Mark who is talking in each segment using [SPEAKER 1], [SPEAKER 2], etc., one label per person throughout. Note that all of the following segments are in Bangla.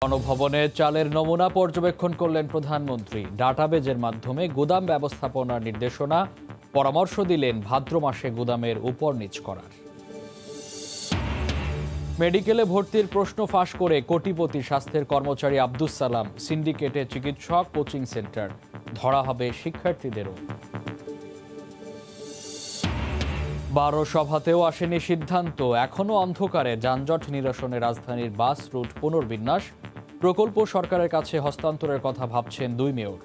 [SPEAKER 1] গণভবনে চালের নমুনা পর্যবেক্ষণ করলেন প্রধানমন্ত্রী। ডাটাবেজের মাধ্যমে গুদাম ব্যবস্থাপনার নির্দেশনা, পরামর্শ দিলেন ভাদ্র মাসে গুদামের উপর নিচ করার। মেডিকেলে ভর্তির প্রশ্ন ফাঁস করে কোটিপতি স্বাস্থ্যের কর্মচারী আব্দুস সালাম, সিন্ডিকেটে চিকিৎসক, কোচিং সেন্টার ধরা হবে শিক্ষার্থীদেরও। 12 সভাতেও আসেনি সিদ্ধান্ত, এখনো অন্ধকারে যানজট নিরসনে রাজধানীর বাস রুট পুনর্বিন্যাস। প্রকল্প সরকারের কাছে হস্তান্তরের কথা ভাবছেন 2 মেয়র।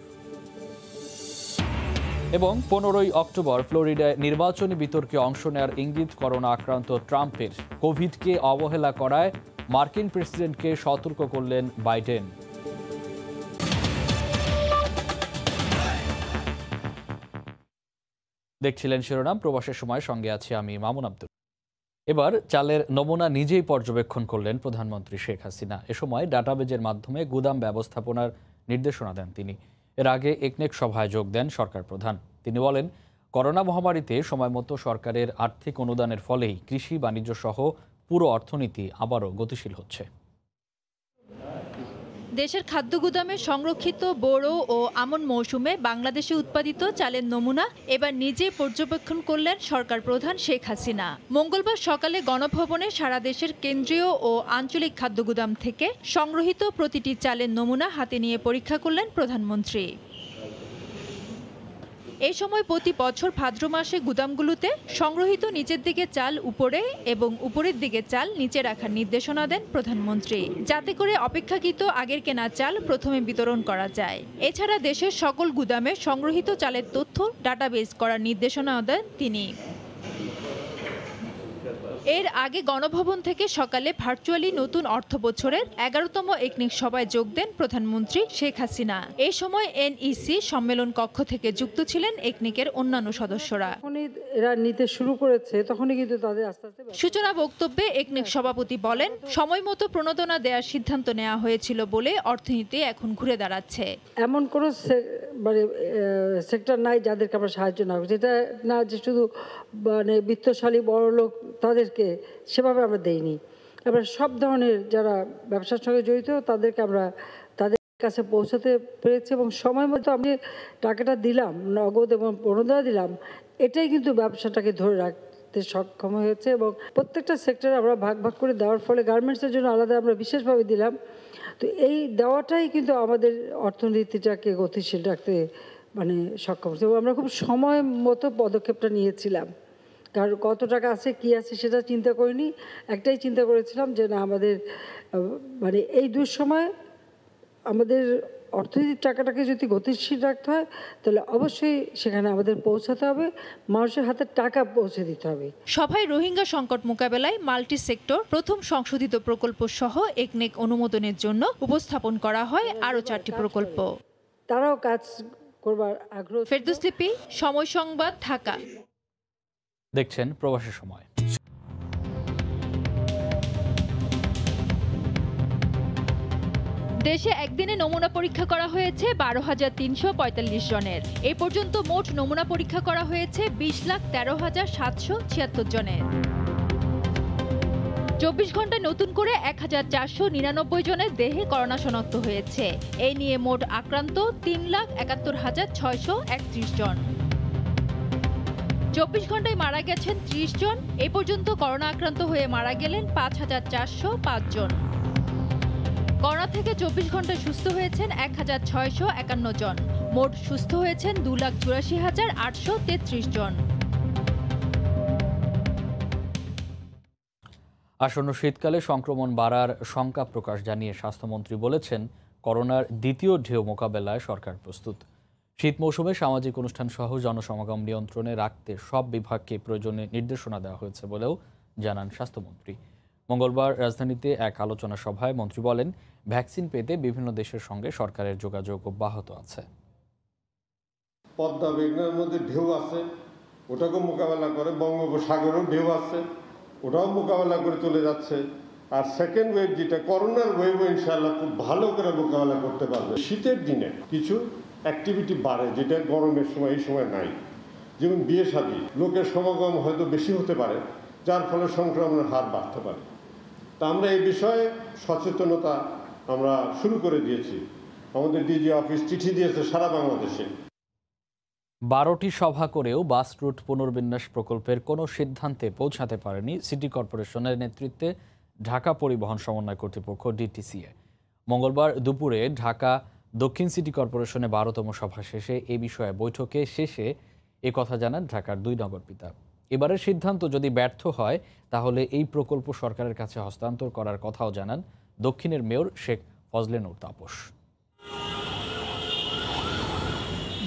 [SPEAKER 1] এবং 15ই অক্টোবর ফ্লোরিডায় নির্বাচনী বিতর্কে অংশ নেওয়ার ইঙ্গিত করোনা আক্রান্ত ট্রাম্পের। কোভিডকে অবহেলা করায় মার্কিন প্রেসিডেন্টকে সতর্ক করলেন বাইডেন। দেখছিলেন শিরোনাম, প্রবাসের সময়, সঙ্গে আছি আমি মামুন আব্দুল। এবার চালের নমুনা নিজেই পর্যবেক্ষণ করলেন প্রধানমন্ত্রী শেখ হাসিনা। এ সময় ডাটাবেজের মাধ্যমে গুদাম ব্যবস্থাপনার নির্দেশনা দেন তিনি। এর আগে একনেক সভায় যোগ দেন সরকার প্রধান। তিনি বলেন, করোনা মহামারীতে সময়মতো সরকারের আর্থিক অনুদানের ফলেই কৃষি, বাণিজ্য সহ পুরো অর্থনীতি আবারও গতিশীল হচ্ছে।
[SPEAKER 2] দেশের খাদ্য গুদামে সংরক্ষিত বোরো ও আমন মৌসুমে বাংলাদেশে উৎপাদিত চালের নমুনা এবার নিজে পর্যবেক্ষণ করলেন সরকার প্রধান শেখ হাসিনা। মঙ্গলবার সকালে গণভবনে সারা দেশের কেন্দ্রীয় ও আঞ্চলিক খাদ্য গুদাম থেকে সংগ্রহীত প্রতিটি চালের নমুনা হাতে নিয়ে পরীক্ষা করলেন প্রধানমন্ত্রী। এই সময় প্রতি বছর ভাদ্র মাসে গুদামগুলোতে সংগ্রহীত নিচের দিকে চাল উপরে এবং উপরের দিকে চাল নিচে রাখার নির্দেশনা দেন প্রধানমন্ত্রী, যাতে করে অপেক্ষাকৃত আগের কেনা চাল প্রথমে বিতরণ করা যায়। এছাড়া দেশের সকল গুদামে সংগ্রহীত চালের তথ্য ডাটাবেজ করার নির্দেশনা দেন তিনি। এর আগে গণভবন থেকে সকালে ভার্চুয়ালি নতুন অর্থ বছরের 11তম একনেক সভায় যোগ দেন প্রধানমন্ত্রী শেখ হাসিনা। এই সময় এনইসি সম্মেলন কক্ষ থেকে যুক্ত ছিলেন একনেকের অন্যান্য সদস্যরা।
[SPEAKER 3] এরা নিতে শুরু করেছে তখনই কিন্তু তাদের আস্তে আস্তে
[SPEAKER 2] সূচনা বক্তব্যে একনেক সভাপতি বলেন, সময় মতো প্রণোদনা দেওয়ার সিদ্ধান্ত নেওয়া হয়েছিল বলে অর্থনীতি এখন ঘুরে দাঁড়াচ্ছে।
[SPEAKER 3] এমন কোনো সেক্টর নাই যাদেরকে আমরা সাহায্য না করি, যেটা না যে শুধু বিত্তশালী বড় লোক তাদেরকে সেভাবে আমরা দেইনি। আমরা সব ধরনের যারা ব্যবসার সঙ্গে জড়িত তাদেরকে আমরা তাদের কাছে পৌঁছাতে পেরেছি এবং সময় মতো আমি টাকাটা দিলাম, নগদ এবং প্রণোদনা দিলাম, এটাই কিন্তু ব্যবসাটাকে ধরে রাখতে সক্ষম হয়েছে। এবং প্রত্যেকটা সেক্টরে আমরা ভাগ ভাগ করে দেওয়ার ফলে গার্মেন্টসের জন্য আলাদা আমরা বিশেষভাবে দিলাম। তো এই দেওয়াটাই কিন্তু আমাদের অর্থনীতিটাকে গতিশীল রাখতে সক্ষম হচ্ছে। এবং আমরা খুব সময় মতো পদক্ষেপটা নিয়েছিলাম, কারণ কত টাকা আছে কি আছে সেটা চিন্তা করিনি। একটাই চিন্তা করেছিলাম যে না, আমাদের এই দুঃসময় আমাদের অর্থনীতির টাকাটাকে যদি গতিশীল রাখতে হয় তাহলে অবশ্যই সেখানে আমাদের পৌঁছাতে হবে, মানুষের হাতে টাকা পৌঁছে দিতে হবে।
[SPEAKER 2] সভায় রোহিঙ্গা সংকট মোকাবেলায় মাল্টি সেক্টর প্রথম সংশোধিত প্রকল্প সহ একনেক অনুমোদনের জন্য উপস্থাপন করা হয় আরও 4টি প্রকল্প।
[SPEAKER 3] তারাও কাজ করবার আগ্রহ।
[SPEAKER 2] ফেরদৌস লিপি, সময় সংবাদ, ঢাকা।
[SPEAKER 1] দেখছেন প্রবাসী সময়।
[SPEAKER 2] দেশে একদিনে নমুনা পরীক্ষা করা হয়েছে 12,345 জনের। এই পর্যন্ত মোট নমুনা পরীক্ষা করা হয়েছে 20,13,776 জনের। 24 ঘন্টায় নতুন করে 1,499 জনের দেহে করোনা শনাক্ত হয়েছে। এই নিয়ে মোট আক্রান্ত 3,71,631 জন। 24 ঘন্টায় মারা গেছেন 30 জন। এ পর্যন্ত করোনা আক্রান্ত হয়ে মারা গেলেন 5,405 জন। করোনা থেকে 24 ঘন্টায় সুস্থ হয়েছেন 1,651 জন। মোট সুস্থ হয়েছেন 2,84,833 জন।
[SPEAKER 1] আসন্ন শীতকালে সংক্রমণ বাড়ার শঙ্কা প্রকাশ জানিয়ে স্বাস্থ্যমন্ত্রী বলেছেন, করোনার দ্বিতীয় ঢেউ মোকাবেলায় সরকার প্রস্তুত। শীত মৌসুমে সামাজিক অনুষ্ঠান সহ জনসমাগম নিয়ন্ত্রণে রাখতে সব বিভাগকে প্রয়োজনীয় নির্দেশনা দেওয়া হয়েছে বলেও জানান স্বাস্থ্যমন্ত্রী। মঙ্গলবার রাজধানীতে এক আলোচনা সভায় মন্ত্রী বলেন, ভ্যাকসিন পেতে বিভিন্ন দেশের সঙ্গে সরকারের যোগাযোগ অব্যাহত আছে।
[SPEAKER 4] পদ্মা মেঘনার মধ্যে ঢেউ আছে, ওটাকে মোকাবেলা করে, বঙ্গোপসাগরেও ঢেউ আছে, ওটাও মোকাবেলা করে চলে যাচ্ছে। আর সেকেন্ড ওয়েভ যেটা করোনার ওয়েভও ইনশাআল্লাহ খুব ভালো করে মোকাবেলা করতে পারবে। শীতের দিনে কিছু অ্যাক্টিভিটি বাড়ে যেটা গরমের সময় এই সময় নাই, যেমন বিয়ে শাদী, লোকের সমাগম হয়তো বেশি হতে পারে, যার ফলে সংক্রমণের হার বাড়তে পারে। তা আমরা এই বিষয়ে সচেতনতা আমরা শুরু করে দিয়েছি। আমাদের ডিজি অফিস চিঠি দিয়েছে সারা বাংলাদেশে।
[SPEAKER 1] 12টি সভা করেও বাস রুট পুনর্বিন্যাস প্রকল্পের কোনো সিদ্ধান্তে পৌঁছাতে পারেনি সিটি কর্পোরেশনের নেতৃত্বে ঢাকা পরিবহন সমন্বয় কর্তৃপক্ষ ডিটিসিএ। মঙ্গলবার দুপুরে ঢাকা দক্ষিণ সিটি কর্পোরেশনে 12তম সভা শেষে এ বিষয়ে বৈঠকে শেষে কথা জানান ঢাকার 2 নগরপিতা। এবারের সিদ্ধান্ত যদি ব্যর্থ হয় তাহলে এই প্রকল্প সরকারের কাছে হস্তান্তর করার কথাও জানান দক্ষিণের মেয়র শেখ ফজলে নূর তাপস।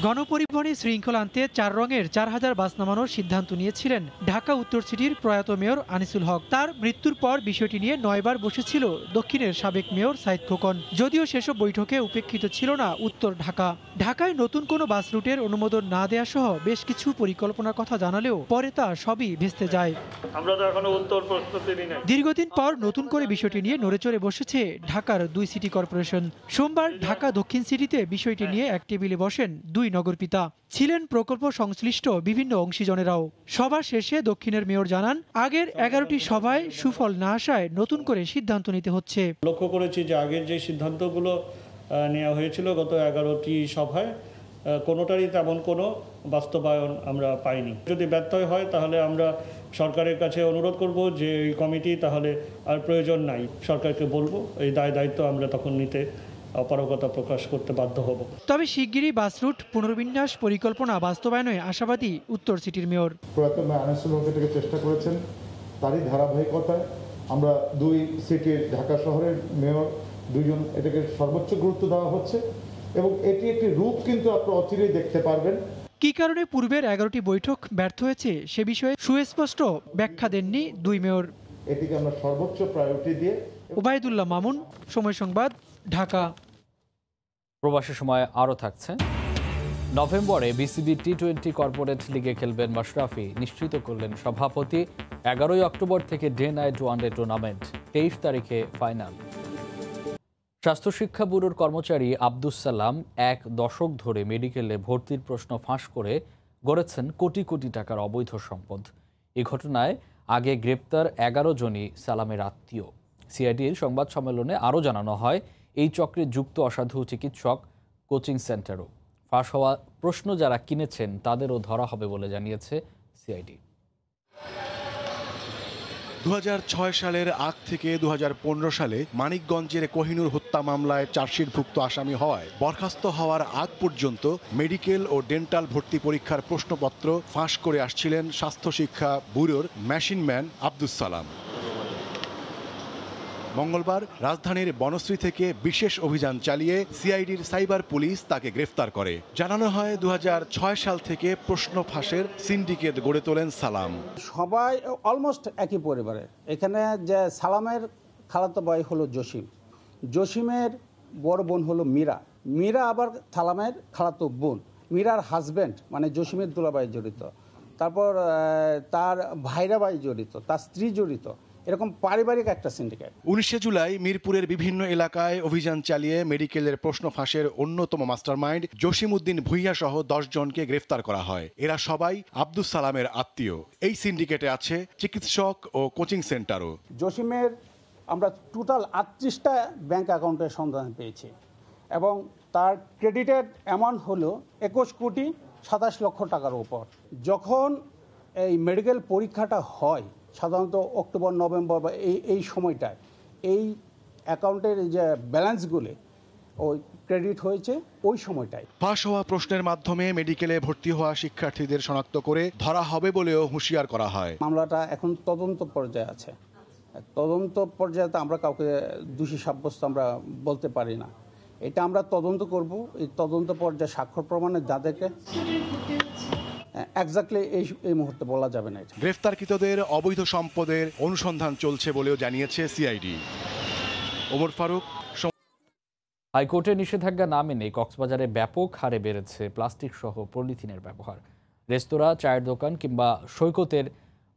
[SPEAKER 5] গণপরিবহনে শৃঙ্খলা আনতে 4 রঙের 4000 বাস নামানোর সিদ্ধান্ত নিয়েছিলেন ঢাকা উত্তর সিটির প্রয়াত মেয়র আনিসুল হক। তার মৃত্যুর পর বিষয়টি নিয়ে 9 বার বসেছিল দক্ষিণের সাবেক মেয়র সাইদ খোকন। যদিও সেসব বৈঠকে উপেক্ষিত ছিল না উত্তর ঢাকা। ঢাকায় নতুন কোনো বাস রুটের অনুমোদন না দেয়া সহ বেশ কিছু পরিকল্পনার কথা জানালেও পরে তা সবই ভেস্তে যায়।
[SPEAKER 6] আমরা তো এখনো উত্তর প্রস্তুতি নিই।
[SPEAKER 5] দীর্ঘদিন পর নতুন করে বিষয়টি নিয়ে নড়েচড়ে বসেছে ঢাকার 2 সিটি কর্পোরেশন। সোমবার ঢাকা দক্ষিণ সিটিতে বিষয়টি নিয়ে এক টেবিলে বসেন 2 নগরপিতা। ছিলেন প্রকল্প সংশ্লিষ্ট বিভিন্ন অংশীজনেরাও। সভা শেষে দক্ষিণের মেয়র জানান, আগের 11টি সভায় সুফল না আসায় নতুন করে সিদ্ধান্ত নিতে হচ্ছে।
[SPEAKER 6] লক্ষ্য করেছি যে আগের যে সিদ্ধান্তগুলো নেওয়া হয়েছিল গত 11টি সভায় কোনোটারই তেমন কোনো বাস্তবায়ন আমরা পাইনি। যদি ব্যর্থ হয় তাহলে আমরা সরকারের কাছে অনুরোধ করব যে এই কমিটি তাহলে আর প্রয়োজন নাই। সরকারকে বলবো এই দায়িত্ব আমরা তখন নিতে অপারগতা প্রকাশ করতে বাধ্য হব।
[SPEAKER 5] তবে শিগগিরই বাস রুট পুনর্বিন্যাস পরিকল্পনা বাস্তবায়নে আশাবাদী উত্তর সিটির মেয়র।
[SPEAKER 7] প্রয়াত আনিসুল হক এটাকে চেষ্টা করেছেন, তারই ধারাবাহিকতায় আমরা 2 সিটির ঢাকা শহরের মেয়র 2 জন এটাকে সর্বোচ্চ গুরুত্ব দেওয়া হচ্ছে এবং এটি একটি রূপ কিন্তু আপনারা অচিরেই দেখতে পারবেন।
[SPEAKER 5] কী কারণে পূর্বের 11টি বৈঠক ব্যর্থ হয়েছে সে বিষয়ে সুস্পষ্ট ব্যাখ্যা দেননি 2 মেয়র।
[SPEAKER 7] এটিকে আমরা সর্বোচ্চ প্রায়োরিটি দিয়ে।
[SPEAKER 5] ওবায়দুল্লাহ মামুন, সময় সংবাদ, ঢাকা।
[SPEAKER 1] প্রবাসী সময় আরও থাকছে। নভেম্বরে বিসিবি টি20 কর্পোরেট লিগে খেলবেন মাশরাফি, নিশ্চিত করলেন সভাপতি। 11ই অক্টোবর থেকে ডে নাইট ওয়ানডে টুর্নামেন্ট, 23 তারিখে ফাইনাল। স্বাস্থ্য শিক্ষা ব্যুরোর কর্মচারী আব্দুস সালাম 1 দশক ধরে মেডিকেলে ভর্তির প্রশ্ন ফাঁস করে গড়েছেন কোটি কোটি টাকার অবৈধ সম্পদ। এ ঘটনায় আগে গ্রেপ্তার 11 জনই সালামের আত্মীয়। সিআইডির সংবাদ সম্মেলনে আরও জানানো হয়, এই চক্রে যুক্ত অসাধু চিকিৎসক, কোচিং সেন্টারও। ফাঁস হওয়া প্রশ্ন যারা কিনেছেন তাদেরও ধরা হবে বলে জানিয়েছে সিআইডি।
[SPEAKER 8] 2006 সালের আগ থেকে 2015 সালে মানিকগঞ্জের কোহিনুর হত্যা মামলায় চার্জশিটভুক্ত আসামি হওয়ায় বরখাস্ত হওয়ার আগ পর্যন্ত মেডিকেল ও ডেন্টাল ভর্তি পরীক্ষার প্রশ্নপত্র ফাঁস করে আসছিলেন স্বাস্থ্য শিক্ষা ব্যুরোর মেশিনম্যান আব্দুস সালাম। মঙ্গলবার রাজধানীর বনশ্রী থেকে বিশেষ অভিযান চালিয়ে সিআইডির সাইবার পুলিশ তাকে গ্রেফতার করে। জানানো হয় 2006 সাল থেকে প্রশ্ন ফাঁসের সিন্ডিকেট গড়ে তোলেন সালাম।
[SPEAKER 9] সবাই অলমোস্ট একই পরিবারের। এখানে যে সালামের খালাতো ভাই হলো জসিম, জসিমের বড় বোন হলো মীরা, মীরা আবার সালামের খালাতো বোন, মীরার হাজব্যান্ড মানে জসিমের দুলাভাই জড়িত, তারপর তার ভাইরা ভাই জড়িত, তার স্ত্রী জড়িত, এরকম পারিবারিক একটা সিন্ডিকেট। 19
[SPEAKER 8] জুলাই মিরপুরের বিভিন্ন এলাকায় অভিযান চালিয়ে মেডিকেলের প্রশ্ন ফাঁসের অন্যতম মাস্টারমাইন্ড জসিম উদ্দিন ভুইয়া সহ 10 জনকে গ্রেফতার করা হয়। এরা সবাই আব্দুস সালামের আত্মীয়। এই সিন্ডিকেটে আছে চিকিৎসক ও কোচিং সেন্টারও।
[SPEAKER 9] জসিমের আমরা টোটাল 38টা ব্যাংক অ্যাকাউন্টের সন্ধান পেয়েছি এবং তার ক্রেডিটেড অ্যামাউন্ট হলো 21 কোটি 27 লক্ষ টাকার উপর। যখন এই মেডিকেল পরীক্ষাটা হয় সাধারণত অক্টোবর নভেম্বর বা এই সময়টায় এই অ্যাকাউন্টের যে ব্যালেন্সগুলো ওই ক্রেডিট হয়েছে ওই সময়টায়।
[SPEAKER 8] ফাঁস হওয়া প্রশ্নের মাধ্যমে মেডিকেলে ভর্তি হওয়া শিক্ষার্থীদের শনাক্ত করে ধরা হবে বলেও হুঁশিয়ার করা হয়।
[SPEAKER 9] মামলাটা এখন তদন্ত পর্যায়ে আছে। তদন্ত পর্যায়ে আমরা কাউকে দোষী সাব্যস্ত আমরা বলতে পারি না। এটা আমরা তদন্ত করব। এই তদন্ত পর্যায়ে স্বাক্ষর প্রমাণে যাদেরকে এক্স্যাক্টলি এই মুহূর্তে বলা যাবে না।
[SPEAKER 8] গ্রেফতারকৃতদের অবৈধ সম্পদের অনুসন্ধান চলছে বলেও জানিয়েছে সিআইডি। ওমর ফারুক।
[SPEAKER 1] হাইকোর্টের নিষেধাজ্ঞা না মেনে কক্সবাজারে ব্যাপক হারে বেড়েছে প্লাস্টিক সহ পলিথিনের ব্যবহার। রেস্তোরাঁ, চায়ের দোকান কিংবা সৈকতের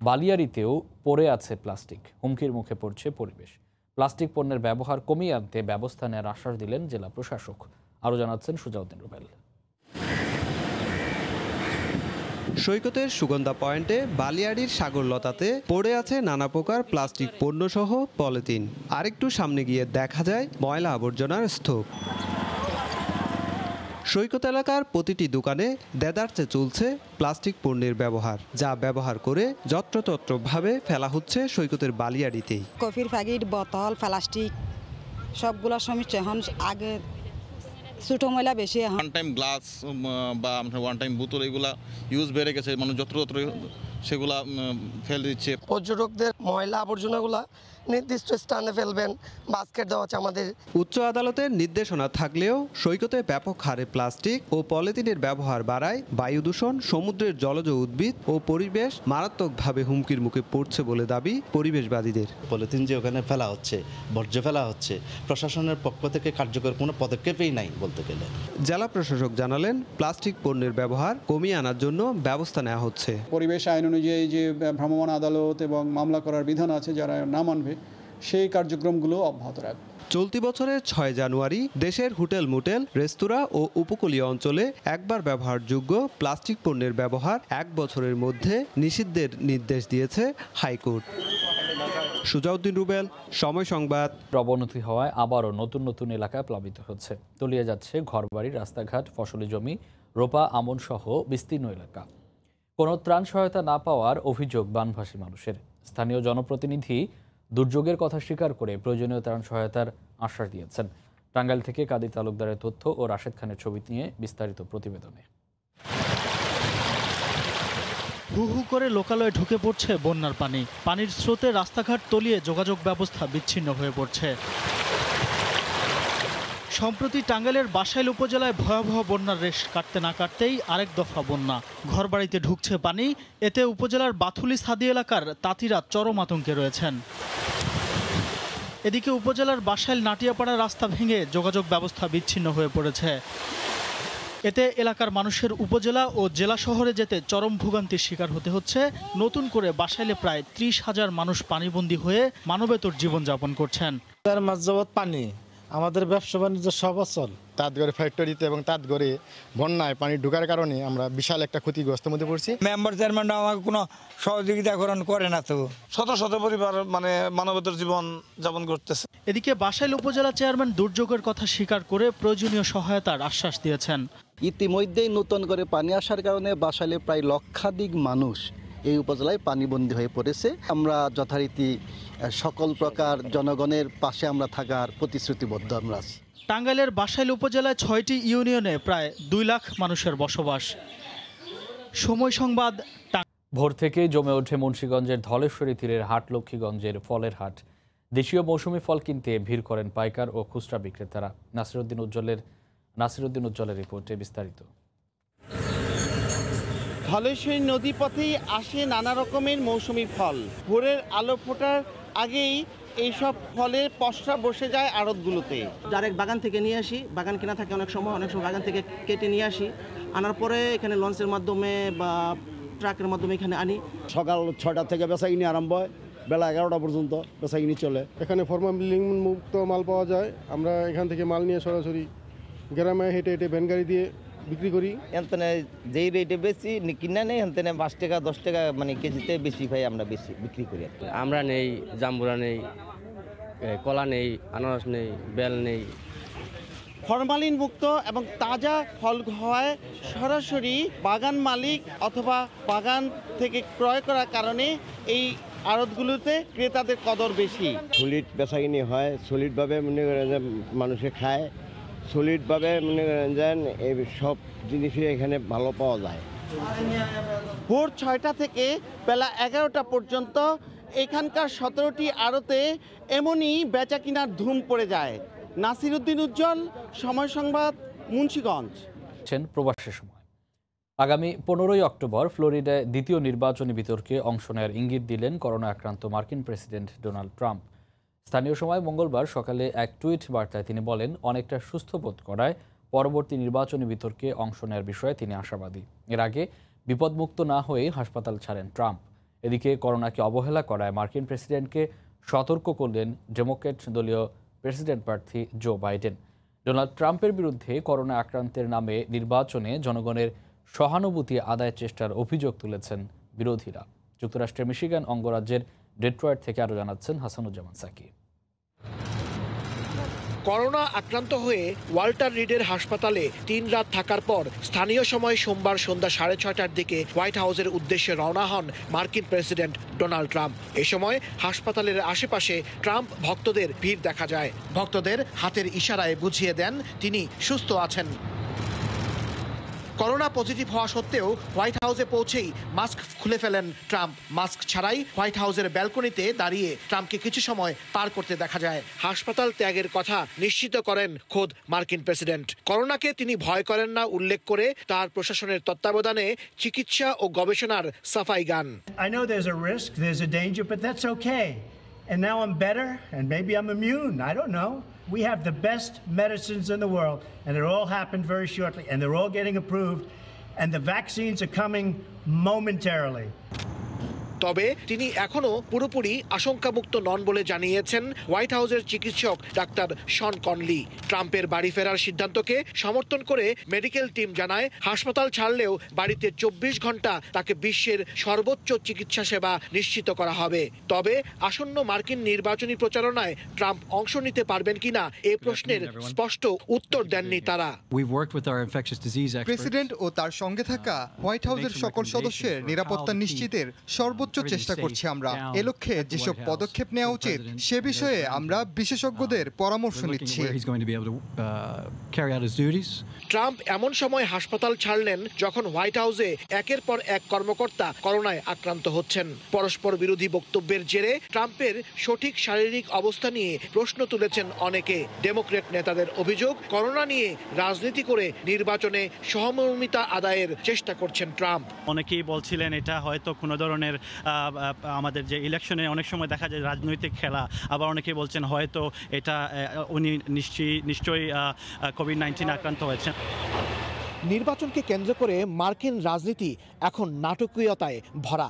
[SPEAKER 1] বালিয়াড়িতেও পড়ে আছে প্লাস্টিক। হুমকির মুখে পড়ছে পরিবেশ। প্লাস্টিক পণ্যের ব্যবহার কমিয়ে আনতে ব্যবস্থা নেওয়ার আশ্বাস দিলেন জেলা প্রশাসক। আরও জানাচ্ছেন সুজাউদ্দিন রুবেল।
[SPEAKER 10] সৈকতের সুগন্ধা পয়েন্টে বালিয়াড়ির সাগরলতাতে পড়ে আছে নানা প্রকার প্লাস্টিক পণ্যসহ পলিথিন। আরেকটু সামনে গিয়ে দেখা যায় ময়লা আবর্জনার স্তূপ। সৈকত এলাকার প্রতিটি দোকানে দেদারচে চলছে প্লাস্টিক পণ্যের ব্যবহার, যা ব্যবহার করে যত্রতত্রভাবে ফেলা হচ্ছে সৈকতের বালিয়াড়িতেই।
[SPEAKER 11] কফির প্যাকেট, বোতল, প্লাস্টিক সবগুলোর সমস্যা। এখন আগে ছোট ময়লা বেশি,
[SPEAKER 12] ওয়ান টাইম গ্লাস বা ওয়ান টাইম বোতল এগুলা ইউজ বেড়ে গেছে, মানুষ যত্রতত্র সেগুলা ফেলে দিচ্ছে।
[SPEAKER 13] পর্যটকদের ময়লা আবর্জনাগুলা নির্দিষ্ট স্থানে ফেলবেন, বাস্কেট দেওয়া আছে আমাদের।
[SPEAKER 10] উচ্চ আদালতের নির্দেশনা থাকলেও সৈকতে ব্যাপক হারে প্লাস্টিক ও পলিথিনের ব্যবহার বাড়ায় বায়ু দূষণ, সমুদ্রের জলজ উদ্ভিদ ও পরিবেশ মারাত্মকভাবে হুমকির মুখে পড়ছে বলে দাবি পরিবেশবাদীদের।
[SPEAKER 14] পলিথিন যে ওখানে ফেলা হচ্ছে, বর্জ্য ফেলা হচ্ছে, প্রশাসনের পক্ষ থেকে কার্যকর কোনো পদক্ষেপই নাই বলতে গেলে।
[SPEAKER 10] জেলা প্রশাসক জানালেন, প্লাস্টিক পণ্যের ব্যবহার কমিয়ে আনার জন্য ব্যবস্থা নেওয়া হচ্ছে।
[SPEAKER 15] পরিবেশ আইন অনুযায়ী যে ভ্রাম্যমাণ আদালত এবং মামলা করার বিধান আছে, যারা না মানবে সেই কার্যক্রমগুলো অব্যাহত রাখবে।
[SPEAKER 10] চলতি বছরের 6 জানুয়ারি দেশের হোটেল, মোটেল, রেস্তোরাঁ ও উপকূলীয় অঞ্চলে একবার ব্যবহারযোগ্য প্লাস্টিক পণ্যের ব্যবহার 1 বছরের মধ্যে নিষিদ্ধের নির্দেশ দিয়েছে হাইকোর্ট। সুজাউদ্দিন রুবেল, সময় সংবাদ।
[SPEAKER 1] অবনতি হওয়ায় আবারও নতুন নতুন এলাকায় প্লাবিত হচ্ছে, তলিয়ে যাচ্ছে ঘরবাড়ি, রাস্তাঘাট, ফসলি জমি, রোপা, আমন সহ বিস্তীর্ণ এলাকা। কোনো ত্রাণ সহায়তা না পাওয়ার অভিযোগ বানভাসী মানুষের। স্থানীয় জনপ্রতিনিধি দুর্যোগের কথা স্বীকার করে প্রয়োজনীয় ত্রাণ সহায়তার আশ্বাস দিয়েছেন। টাঙ্গাইল থেকে কাদির তালুকদারের তথ্য ও রাশেদ খানের ছবি নিয়ে বিস্তারিত প্রতিবেদনে।
[SPEAKER 16] হু হু করে লোকালয়ে ঢুকে পড়ছে বন্যার পানি। পানির স্রোতে রাস্তাঘাট তলিয়ে যোগাযোগ ব্যবস্থা বিচ্ছিন্ন হয়ে পড়ছে। সম্প্রতি টাঙ্গাইলের বাসাইল উপজেলায় ভয়াবহ বন্যার রেশ কাটতে না কাটতেই আরেক দফা বন্যা। ঘরবাড়িতে ঢুকছে পানি। এতে উপজেলার বাথুলি সাদি এলাকার তাঁতিরা চরম আতঙ্কে রয়েছেন। এদিকে উপজেলার বাসাইল নাটিয়াপাড়া রাস্তা ভেঙে যোগাযোগ ব্যবস্থা বিচ্ছিন্ন হয়ে পড়েছে। এতে এলাকার মানুষের উপজেলা ও জেলা শহরে যেতে চরম ভোগান্তির শিকার হতে হচ্ছে। নতুন করে বাসাইলে প্রায় 30,000 মানুষ পানিবন্দী হয়ে মানবেতর জীবনযাপন করছেন।
[SPEAKER 17] তার মাঝযাবত পানি, আমাদের ব্যবসা বাণিজ্য সব অচল। তাঁতগড়ে ফ্যাক্টরিতে এবং তাঁতগড়ে বন্যায় পানি ঢোকার কারণে আমরা বিশাল একটা ক্ষতিগ্রস্তের মধ্যে পড়ছি।
[SPEAKER 18] মেম্বার চেয়ারম্যানরা আমাকে কোনো সহযোগিতা করে না, তো শত শত পরিবার মানবেতর জীবন যাপন করতেছে।
[SPEAKER 16] এদিকে বাসাইল উপজেলা চেয়ারম্যান দুর্যোগের কথা স্বীকার করে প্রয়োজনীয় সহায়তার আশ্বাস দিয়েছেন।
[SPEAKER 19] ইতিমধ্যেই নতুন করে পানি আসার কারণে বাসাইলে প্রায় লক্ষাধিক মানুষ এই উপজেলায় পানিবন্দী হয়ে পড়েছে। আমরা যথারীতি সকল প্রকার জনগণের পাশে আমরা থাকার প্রতিশ্রুতিবদ্ধ আমরা আছি।
[SPEAKER 16] টাঙ্গাইলের বাসাইল উপজেলায় 6টি ইউনিয়নে প্রায় 2 লাখ মানুষের বসবাস। সময় সংবাদ।
[SPEAKER 1] ভোর থেকেই জমে ওঠে মুন্সিগঞ্জের ধলেশ্বরী তীরের হাট লক্ষ্মীগঞ্জের ফলের হাট। দেশীয় মৌসুমি ফল কিনতে ভিড় করেন পাইকার ও খুচরা বিক্রেতারা। নাসিরউদ্দিন উজ্জ্বলের রিপোর্টে বিস্তারিত।
[SPEAKER 20] ধলেশ্বরী নদীপথেই আসে নানা রকমের মৌসুমি ফল। ভোরের আলো ফোটার আগেই এইসব ফলের পসরা বসে যায় আড়তগুলোতে।
[SPEAKER 21] ডাইরেক্ট বাগান থেকে নিয়ে আসি, বাগান কেনা থাকে অনেক সময় বাগান থেকে কেটে নিয়ে আসি, আনার পরে এখানে লঞ্চের মাধ্যমে বা ট্রাকের মাধ্যমে এখানে আনি।
[SPEAKER 22] সকাল 6টা থেকে বেচাকিনি আরম্ভ হয়, বেলা 11টা পর্যন্ত বেচাকিনি চলে।
[SPEAKER 4] এখানে ফরমালিন মুক্ত মাল পাওয়া যায়। আমরা এখান থেকে মাল নিয়ে সরাসরি গ্রামে হেঁটে হেঁটে ভ্যান গাড়ি দিয়ে বিক্রি করি।
[SPEAKER 23] এখানে যেই রেটে বেশি কিনা নেই, এখানে 5 টাকা 10 টাকা কেজিতে বেশি ভাই আমরা বেশি বিক্রি করি।
[SPEAKER 24] আমরা নেই, জাম্বুরা নেই, কলা নেই, আনারস নেই, বেল নেই।
[SPEAKER 20] ফরমালিন মুক্ত এবং তাজা ফল হওয়ায় সরাসরি বাগান মালিক অথবা বাগান থেকে ক্রয় করার কারণে এই আড়তগুলোতে ক্রেতাদের কদর বেশি।
[SPEAKER 22] সলিড বেচাকিনি হয়, সলিডভাবে মনে করেন যে মানুষে খায়, সলিডভাবে মনে করেন যেন এই সব জিনিসই এখানে ভালো পাওয়া যায়।
[SPEAKER 20] ভোর 6টা থেকে বেলা 11টা পর্যন্ত এখানকার 17টি আড়তে এমনই বেচা কিনার ধুম পড়ে যায়। নাসিরউদ্দিন উজ্জ্বল, সময় সংবাদ, মুন্সিগঞ্জ।
[SPEAKER 1] প্রবাসের সময় আগামী 15ই অক্টোবর ফ্লোরিডায় দ্বিতীয় নির্বাচনী বিতর্কে অংশ নেওয়ার ইঙ্গিত দিলেন করোনা আক্রান্ত মার্কিন প্রেসিডেন্ট ডোনাল্ড ট্রাম্প। স্থানীয় সময় মঙ্গলবার সকালে এক টুইট বার্তায় তিনি বলেন, অনেকটা সুস্থ বোধ করায় পরবর্তী নির্বাচনী বিতর্কে অংশ নেওয়ার বিষয়ে তিনি আশাবাদী। এর আগে বিপদমুক্ত না হয়ে হাসপাতাল ছাড়েন ট্রাম্প। এদিকে করোনাকে অবহেলা করায় মার্কিন প্রেসিডেন্টকে সতর্ক করলেন ডেমোক্র্যাট দলীয় প্রেসিডেন্ট প্রার্থী জো বাইডেন। ডোনাল্ড ট্রাম্পের বিরুদ্ধে করোনা আক্রান্তের নামে নির্বাচনে জনগণের সহানুভূতি আদায়ের চেষ্টার অভিযোগ তুলেছেন বিরোধীরা। যুক্তরাষ্ট্রের মিশিগান অঙ্গরাজ্যের ডেট্রয়েট থেকে আরও জানাচ্ছেন হাসানুজ্জামান সাকি।
[SPEAKER 2] করোনা আক্রান্ত হয়ে ওয়াল্টার রিডের হাসপাতালে 3 রাত থাকার পর স্থানীয় সময় সোমবার সন্ধ্যা 6:30টার দিকে হোয়াইট হাউসের উদ্দেশ্যে রওনা হন মার্কিন প্রেসিডেন্ট ডোনাল্ড ট্রাম্প। এ সময় হাসপাতালের আশেপাশে ট্রাম্প ভক্তদের ভিড় দেখা যায়। ভক্তদের হাতের ইশারায় বুঝিয়ে দেন তিনি সুস্থ আছেন। করোনা পজিটিভ হওয়া সত্ত্বেও হোয়াইট হাউসে পৌঁছেই মাস্ক খুলে ফেলেন ট্রাম্প। মাস্ক ছাড়াই হোয়াইট হাউসের ব্যালকনিতে দাঁড়িয়ে ট্রাম্পকে কিছু সময় পার করতে দেখা যায়। হাসপাতাল ত্যাগের কথা নিশ্চিত করেন খোদ মার্কিন প্রেসিডেন্ট। করোনাকে তিনি ভয় করেন না উল্লেখ করে তার প্রশাসনের তত্ত্বাবধানে চিকিৎসা ও গবেষণার সাফাই গান।
[SPEAKER 3] I know there's a risk, there's a danger, but that's okay. And now I'm better, and maybe I'm immune. I don't know. We have the best medicines in the world, and it all happened very shortly, and they're all getting approved, and the vaccines are coming momentarily.
[SPEAKER 2] তবে তিনি এখনো পুরোপুরি আশঙ্কামুক্ত নন বলে জানিয়েছেন হোয়াইট হাউসের চিকিৎসক ডাক্তার শন কনলি। ট্রাম্পের বাড়ি ফেরার সিদ্ধান্তকে সমর্থন করে মেডিকেল টিম জানায় হাসপাতাল ছাড়লেও বাড়িতে 24 ঘন্টা তাকে বিশ্বের সর্বোচ্চ চিকিৎসা সেবা নিশ্চিত করা হবে। তবে আসন্ন মার্কিন নির্বাচনী প্রচারণায় ট্রাম্প অংশ নিতে পারবেন কিনা এ প্রশ্নের স্পষ্ট উত্তর দেননি তারা।
[SPEAKER 6] প্রেসিডেন্ট ও তার সঙ্গে থাকা হোয়াইট হাউসের সকল সদস্যের নিরাপত্তা নিশ্চিতের সর্বোচ্চ চেষ্টা করছি আমরা। এ লক্ষ্যে যেসব পদক্ষেপ নেওয়া উচিত সে বিষয়ে আমরা বিশেষজ্ঞদের পরামর্শ নিচ্ছি।
[SPEAKER 2] ট্রাম্প এমন সময় হাসপাতাল ছাড়লেন যখন হোয়াইট হাউসে একের পর এক কর্মকর্তা করোনায় আক্রান্ত হচ্ছেন। পরস্পর বিরোধী বক্তব্যের জেরে ট্রাম্পের সঠিক শারীরিক অবস্থা নিয়ে প্রশ্ন তুলেছেন অনেকে। ডেমোক্রেট নেতাদের অভিযোগ, করোনা নিয়ে রাজনীতি করে নির্বাচনে সহমর্মিতা আদায়ের চেষ্টা করছেন ট্রাম্প।
[SPEAKER 7] অনেকেই বলছিলেন এটা হয়তো কোনো ধরনের আমাদের যে ইলেকশনে অনেক সময় দেখা যায় রাজনৈতিক খেলা, আবার অনেকেই বলছেন হয়তো এটা উনি নিশ্চয়ই কোভিড-19 আক্রান্ত হয়েছেন।
[SPEAKER 2] নির্বাচনকে কেন্দ্র করে মার্কিন রাজনীতি এখন নাটকীয়তায় ভরা।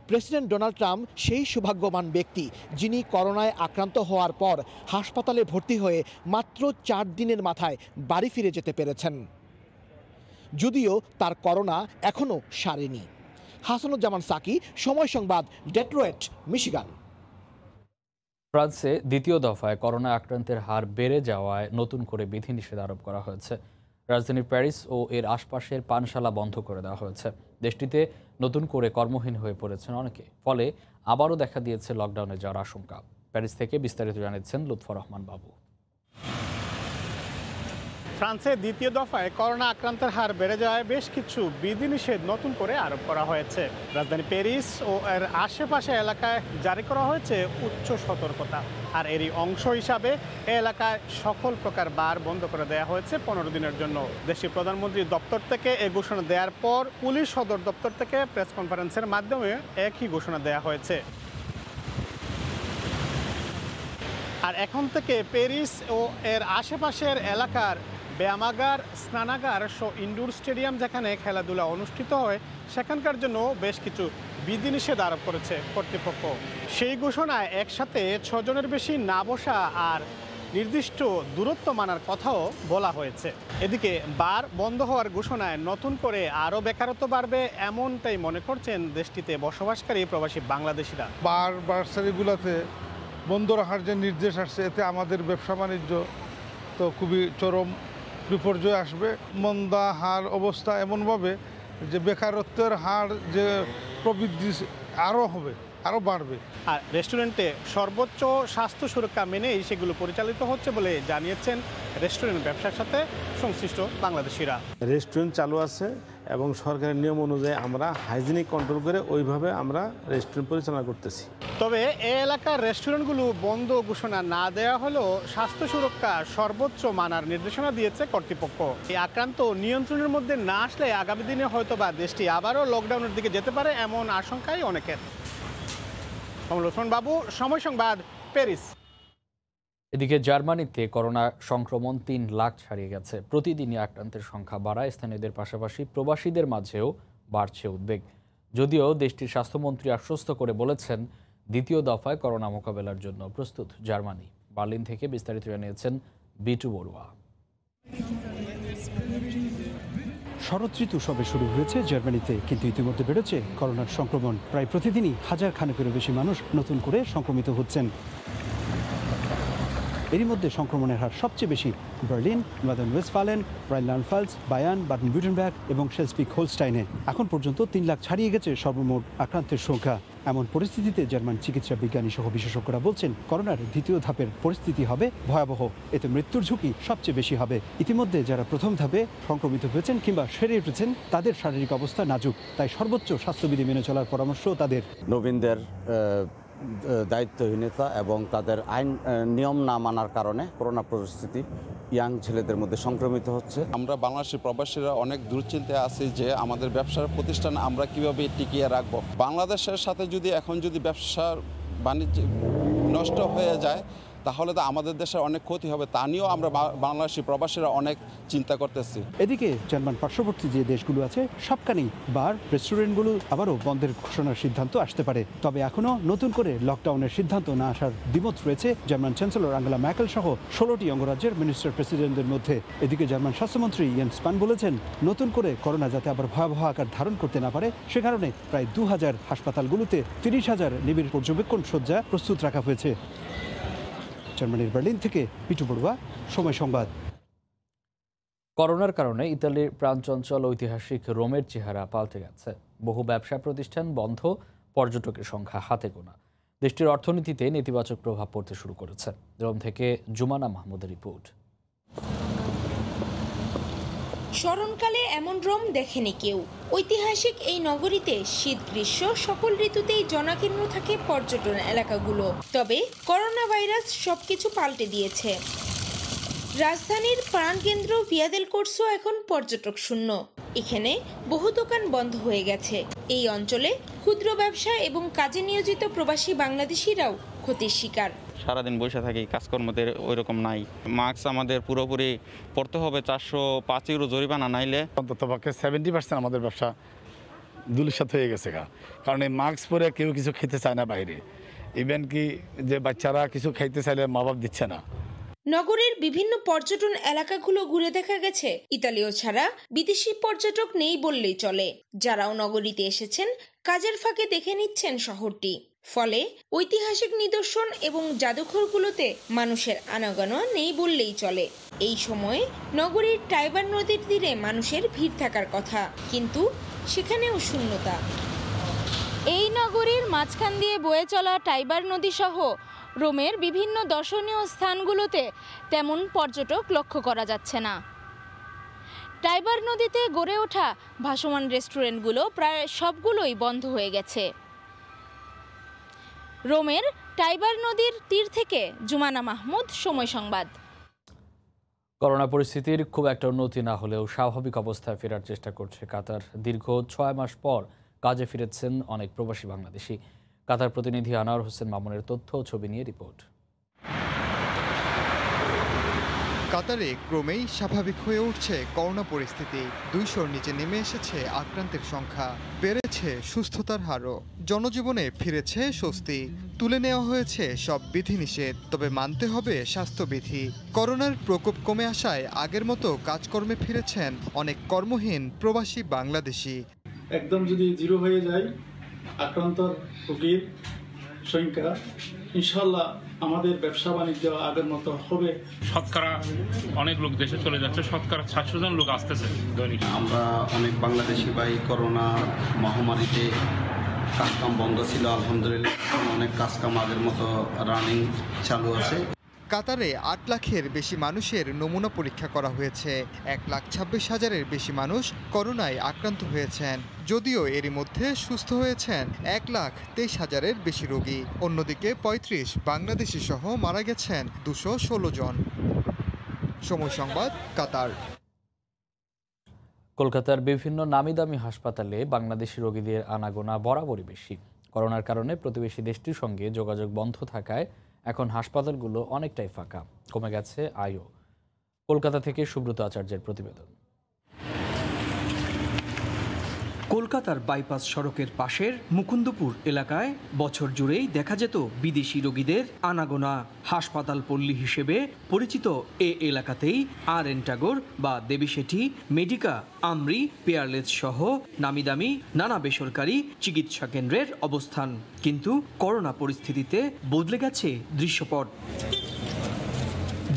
[SPEAKER 2] প্রেসিডেন্ট ডোনাল্ড ট্রাম্প সেই সৌভাগ্যবান ব্যক্তি যিনি করোনায় আক্রান্ত হওয়ার পর হাসপাতালে ভর্তি হয়ে মাত্র 4 দিনের মাথায় বাড়ি ফিরে যেতে পেরেছেন, যদিও তার করোনা এখনও সারেনি। হাসানুজ্জামান সাকি, সময় সংবাদ, ডেট্রয়েট, মিশিগান।
[SPEAKER 1] ফ্রান্সে দ্বিতীয় দফায় করোনা আক্রান্তের হার বেড়ে যাওয়ায় নতুন করে বিধিনিষেধ আরোপ করা হয়েছে। রাজধানী প্যারিস ও এর আশপাশের পানশালা বন্ধ করে দেওয়া হয়েছে। দেশটিতে নতুন করে কর্মহীন হয়ে পড়েছেন অনেকে, ফলে আবারও দেখা দিয়েছে লকডাউনে যাওয়ার আশঙ্কা। প্যারিস থেকে বিস্তারিত জানাচ্ছেন লুৎফর রহমান বাবু।
[SPEAKER 25] ফ্রান্সে দ্বিতীয় দফায় করোনা আক্রান্তের হার বেড়ে যাওয়ায় বেশ কিছু বিধিনিষেধ নতুন করে আরোপ করা হয়েছে। রাজধানী প্যারিস ও এর আশেপাশে এলাকায় জারি করা হয়েছে উচ্চ সতর্কতা। আর এরই অংশ হিসাবে এই এলাকায় সকল প্রকার বার বন্ধ করে দেওয়া হয়েছে 15 দিনের জন্য। দেশটির প্রধানমন্ত্রীর দপ্তর থেকে এই ঘোষণা দেওয়ার পর পুলিশ সদর দপ্তর থেকে প্রেস কনফারেন্সের মাধ্যমে একই ঘোষণা দেওয়া হয়েছে। আর এখন থেকে প্যারিস ও এর আশেপাশের এলাকার ব্যায়ামাগার, স্নানাগার সহ ইনডোর স্টেডিয়াম যেখানে খেলাধুলা অনুষ্ঠিত হয় সেখানকার জন্য বেশ কিছু বিধিনিষেধ আরোপ করেছে কর্তৃপক্ষ। সেই ঘোষণায় একসাথে 6 জনের বেশি না বসা আর নির্দিষ্ট দূরত্ব মানার কথাও বলা হয়েছে। এদিকে বার বন্ধ হওয়ার ঘোষণায় নতুন করে আরও বেকারত্ব বাড়বে এমনটাই মনে করছেন দেশটিতে বসবাসকারী প্রবাসী বাংলাদেশিরা।
[SPEAKER 26] বার বার্সারিগুলোতে বন্ধ রাখার যে নির্দেশ আসছে এতে আমাদের ব্যবসা বাণিজ্য তো খুবই চরম বিপর্যয় আসবে। মন্দা হার অবস্থা এমনভাবে যে বেকারত্বের হার যে প্রবৃদ্ধি আরও হবে, আরও বাড়বে।
[SPEAKER 25] আর রেস্টুরেন্টে সর্বোচ্চ স্বাস্থ্য সুরক্ষা মেনেই সেগুলো পরিচালিত হচ্ছে বলে জানিয়েছেন রেস্টুরেন্ট ব্যবসার সাথে সংশ্লিষ্ট বাংলাদেশিরা।
[SPEAKER 27] রেস্টুরেন্ট চালু আছে এবং সরকারের নিয়ম অনুযায়ী আমরা হাইজিনিক কন্ট্রোল করে ওইভাবে আমরা রেস্টুরেন্ট পরিচালনা করতেছি।
[SPEAKER 25] তবে এই এলাকার রেস্টুরেন্টগুলো বন্ধ ঘোষণা না দেওয়া হলেও স্বাস্থ্য সুরক্ষা সর্বোচ্চ মানার নির্দেশনা দিয়েছে কর্তৃপক্ষ। এই আক্রান্ত নিয়ন্ত্রণের মধ্যে না আসলে আগামী দিনে হয়তোবা দেশটি আবারও লকডাউনের দিকে যেতে পারে এমন আশঙ্কাই অনেকের। লুৎফর বাবু, সময় সংবাদ, প্যারিস।
[SPEAKER 1] এদিকে জার্মানিতে করোনা সংক্রমণ 3 লাখ ছাড়িয়ে গেছে। প্রতিদিনই আক্রান্তের সংখ্যা বাড়ায়। স্থানীয়দের পাশাপাশি প্রবাসীদের মাঝেও বাড়ছে উদ্বেগ। যদিও দেশটির স্বাস্থ্যমন্ত্রী আশ্বস্ত করে বলেছেন দ্বিতীয় দফায় করোনা মোকাবেলার জন্য প্রস্তুত জার্মানি। বার্লিন থেকে বিস্তারিত জানিয়েছেন বিটু বড়ুয়া।
[SPEAKER 5] শরৎ ঋতু সবে শুরু হয়েছে জার্মানিতে, কিন্তু ইতিমধ্যে বেড়েছে করোনার সংক্রমণ। প্রায় প্রতিদিনই হাজার খানেকেরও বেশি মানুষ নতুন করে সংক্রমিত হচ্ছেন। এরই মধ্যে সংক্রমণের হার সবচেয়ে বেশি বার্লিন, বাদেন ওয়েস্টফালেন, রাইনল্যান্ড-ফালৎস, বায়ার্ন, বাদেন-ভিউটেনবার্গ এবং শেলসপিক-হোলস্টাইনে। এখন পর্যন্ত 3 লাখ ছাড়িয়ে গেছে সর্বমোট আক্রান্তের সংখ্যা। এমন পরিস্থিতিতে জার্মান চিকিৎসা বিজ্ঞানী সহ বিশেষজ্ঞরা বলছেন, করোনার দ্বিতীয় ধাপের পরিস্থিতি হবে ভয়াবহ। এতে মৃত্যুর ঝুঁকি সবচেয়ে বেশি হবে। ইতিমধ্যে যারা প্রথম ধাপে সংক্রমিত হয়েছেন কিংবা সেরে উঠেছেন, তাদের শারীরিক অবস্থা নাজুক। তাই সর্বোচ্চ স্বাস্থ্যবিধি মেনে চলার পরামর্শ তাদের।
[SPEAKER 8] নবীনদের দায়িত্বহীনতা এবং তাদের আইন নিয়ম না মানার কারণে করোনা পরিস্থিতি ইয়াং ছেলেদের মধ্যে সংক্রমিত হচ্ছে।
[SPEAKER 9] আমরা বাংলাদেশের প্রবাসীরা অনেক দুশ্চিন্তায় আছি যে আমাদের ব্যবসার প্রতিষ্ঠান আমরা কিভাবে টিকিয়ে রাখবো। বাংলাদেশের সাথে এখন যদি ব্যবসার বাণিজ্য নষ্ট হয়ে যায় তাহলে তো আমাদের দেশের অনেক ক্ষতি হবে। তা নিয়েও আমরা বাংলাদেশি প্রবাসীরা অনেক চিন্তা করতেছি।
[SPEAKER 5] এদিকে জার্মান পার্শ্ববর্তী যে দেশগুলো আছে সবখানেই বার, রেস্টুরেন্টগুলো আবারও বন্ধের ঘোষণার সিদ্ধান্ত আসতে পারে। তবে এখনও নতুন করে লকডাউনের সিদ্ধান্ত না আসার দ্বিমত রয়েছে জার্মান চ্যান্সেলর আঙ্গেলা ম্যার্কেল সহ 16টি অঙ্গরাজ্যের মিনিস্টার প্রেসিডেন্টদের মধ্যে। এদিকে জার্মান স্বাস্থ্যমন্ত্রী ইয়েন্স স্পান বলেছেন, নতুন করে করোনা যাতে আবার ভয়াবহ আকার ধারণ করতে না পারে সে কারণে প্রায় 2000 হাসপাতালগুলোতে 30,000 নিবিড় পর্যবেক্ষণ শয্যা প্রস্তুত রাখা হয়েছে। জার্মানির বার্লিন থেকে পিটু বড়ুয়া, সময় সংবাদ।
[SPEAKER 1] করোনার কারণে ইতালির প্রাণচঞ্চল ঐতিহাসিক রোমের চেহারা পাল্টে গেছে। বহু ব্যবসা প্রতিষ্ঠান বন্ধ, পর্যটকের সংখ্যা হাতে গোনা। দেশটির অর্থনীতিতে নেতিবাচক প্রভাব পড়তে শুরু করেছে। রোম থেকে জুমানা মাহমুদের রিপোর্ট।
[SPEAKER 11] স্মরণকালে এমন রোম দেখেনি কেউ। ঐতিহাসিক এই নগরীতে শীত গ্রীষ্ম সকল ঋতুতেই জনাকীর্ণ থাকে পর্যটন এলাকাগুলো। তবে করোনা ভাইরাস সবকিছু পাল্টে দিয়েছে। রাজধানীর প্রাণকেন্দ্র ভিয়া দেল কোর্সো এখন পর্যটক শূন্য। এখানে বহু দোকান বন্ধ হয়ে গেছে। এই অঞ্চলে ক্ষুদ্র ব্যবসা এবং কাজে নিয়োজিত প্রবাসী বাংলাদেশিরাও ক্ষতির শিকার।
[SPEAKER 12] সারাদিন বসে থাকি, কাজকর্মদের ওই রকম নাই। মাস্ক আমাদের পুরোপুরি পড়তে হবে, 405 ইউরো জরিমানা নাইলে।
[SPEAKER 13] অন্ততপক্ষে 70% আমাদের ব্যবসা দুলিশাত হয়ে গেছে, কারণ এই মাস্ক পরে কেউ কিছু খেতে চায় না বাইরে। ইভেন কি যে বাচ্চারা কিছু খাইতে চাইলে মা বাপ দিচ্ছে না।
[SPEAKER 11] নগরের বিভিন্ন পর্যটন এলাকাগুলো ঘুরে দেখা গেছে ইতালীয় ছাড়া বিদেশি পর্যটক নেই বললেই চলে। যারাও নগরীতে এসেছেন কাজের ফাঁকে দেখে নিচ্ছেন শহরটি। ফলে ঐতিহাসিক নিদর্শন এবং জাদুঘরগুলোতে মানুষের আনাগোনা নেই বললেই চলে। এই সময়ে নগরীর টাইবার নদীর তীরে মানুষের ভিড় থাকার কথা, কিন্তু সেখানেও শূন্যতা।
[SPEAKER 14] এই নগরীর মাঝখান দিয়ে বয়ে চলা টাইবার নদী সহ রোমের বিভিন্ন দর্শনীয় স্থানগুলোতে তেমন পর্যটক লক্ষ্য করা যাচ্ছে না। টাইবার নদীতে গড়ে ওঠা ভাসমান রেস্টুরেন্টগুলো প্রায় সবগুলোই বন্ধ হয়ে গেছে। রোমের টাইবার নদীর তীর থেকে জুমানা মাহমুদ, সময় সংবাদ।
[SPEAKER 1] করোনা পরিস্থিতির খুব একটা উন্নতি না হলেও স্বাভাবিক অবস্থায় ফেরার চেষ্টা করছে কাতার। দীর্ঘ 6 মাস পর কাজে ফিরেছেন অনেক প্রবাসী বাংলাদেশি। কাতার প্রতিনিধি আনোয়ার হোসেন মামুনের তথ্য ও ছবি নিয়ে রিপোর্ট।
[SPEAKER 6] কাতারে ক্রমেই স্বাভাবিক হয়ে উঠছে করোনা পরিস্থিতি। 200-র নিচে নেমে এসেছে আক্রান্তের সংখ্যা, বেড়েছে সুস্থতার হারও। জনজীবনে ফিরেছে স্বস্তি, তুলে নেওয়া হয়েছে সব বিধিনিষেধ। তবে মানতে হবে স্বাস্থ্যবিধি। করোনার প্রকোপ কমে আসায় আগের মতো কাজকর্মে ফিরেছেন অনেক কর্মহীন প্রবাসী বাংলাদেশি।
[SPEAKER 28] একদম যদি জিরো হয়ে যায় আক্রান্ত রোগীর সংখ্যা, ইনশাল্লাহ আমাদের ব্যবসা বাণিজ্য আগের মতো হবে।
[SPEAKER 29] শতকরা অনেক লোক দেশে চলে যাচ্ছে, শতকরা 700 জন লোক আসতেছে দৈনিক।
[SPEAKER 8] আমরা অনেক বাংলাদেশি ভাই করোনা মহামারীতে কাজকাম বন্ধ ছিল, আলহামদুলিল্লাহ অনেক কাজকাম আগের মতো রানিং চালু আছে।
[SPEAKER 6] কাতারে 8 লাখের বেশি মানুষের নমুনা পরীক্ষা করা হয়েছে। 1,26,000-এর বেশি মানুষ করোনায় আক্রান্ত হয়েছেন, যদিও এরই মধ্যে সুস্থ হয়েছেন 1,23,000-এর বেশি রোগী। অন্যদিকে 35 বাংলাদেশি সহ মারা গেছেন 216 জন। সময় সংবাদ, কাতার।
[SPEAKER 1] কলকাতার বিভিন্ন নামিদামি হাসপাতালে বাংলাদেশি রোগীদের আনাগোনা বরাবরই বেশি। করোনার কারণে প্রতিবেশী দেশটির সঙ্গে যোগাযোগ বন্ধ থাকায় এখন হাসপাতালগুলো অনেকটাই ফাঁকা, কমে গেছে আয়ও। কলকাতা থেকে সুব্রত আচার্যের প্রতিবেদন।
[SPEAKER 4] কলকাতার বাইপাস সড়কের পাশের মুকুন্দপুর এলাকায় বছর জুড়েই দেখা যেত বিদেশি রোগীদের আনাগোনা। হাসপাতাল পল্লী হিসেবে পরিচিত এ এলাকাতেই আর.এন. টাগোর বা দেবী শেঠি, মেডিকা, আমরি, পেয়ারলেস সহ নামিদামি নানা বেসরকারি চিকিৎসা কেন্দ্রের অবস্থান। কিন্তু করোনা পরিস্থিতিতে বদলে গেছে দৃশ্যপট।